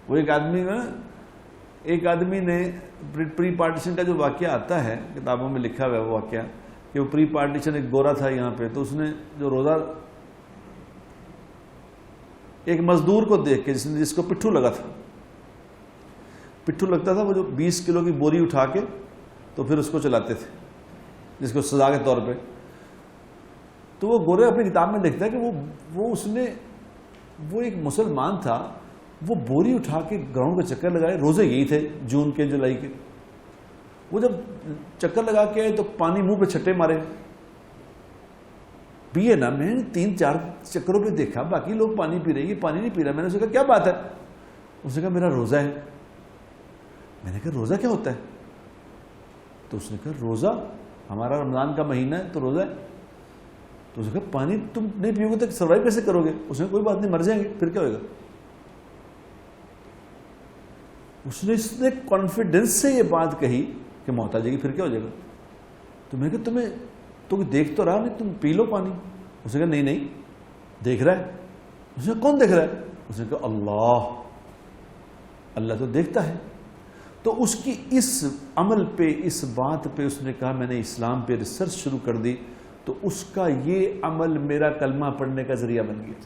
وہ ایک آدمی نے پری پارٹیشن کا جو واقعہ آتا ہے کتابوں میں لکھا ہوا ہے وہ واقعہ کہ وہ پری پارٹیشن ایک گورا تھا یہاں پہ، تو اس نے جو روزہ ایک مزدور کو دیکھ کے جس کو پٹھو لگا تھا، پٹھو لگتا تھا، وہ جو 20 کلو کی بوری اٹھا کے تو پھر اس کو چلاتے تھے جس کو سزا کے طور پہ. تو وہ گورے اپنی کتاب میں لکھتا ہے کہ وہ ایک مسلمان تھا، وہ بوری اٹھا کے گراؤنڈ پہ چکر لگائے، روزے یہی تھے جون کے جولائی کے. وہ جب چکر لگا کے آئے تو پانی منہ پہ چھٹے مارے، پیے نا. میں نے 3-4 چکروں پہ دیکھا باقی لوگ پانی پی رہے ہیں، یہ پانی نہیں پی رہا. میں نے اسے کہا کیا بات ہے؟ اس نے کہا میرا روزہ ہے. میں نے کہا روزہ کیا ہوتا ہے؟ تو اس نے کہا روزہ ہمارا رمضان کا مہینہ ہے تو روزہ ہے. تو اس نے کہا پانی تم نہیں پیو گے تو سروائیو کیسے کرو گے؟ اس نے کوئی بات نہیں، مر جائیں گے پھر کیا ہوئے گا. اس نے کانفیڈنس سے یہ بات کہی کہ موت آ جائے گی پھر کیا ہو جائے گا. تو میں نے کہا تو دیکھ تو رہا نہیں، تم پی لو پانی. اس نے کہا نہیں دیکھ رہا ہے. اس نے کہا کون دیکھ رہا ہے؟ اس نے کہا اللہ تو دیکھتا ہے. تو اس کی اس عمل پہ، اس بات پہ اس نے کہا میں نے اسلام پہ ریسرچ شروع کر دی، تو اس کا یہ عمل میرا کلمہ پڑھنے کا ذریعہ بن گیا.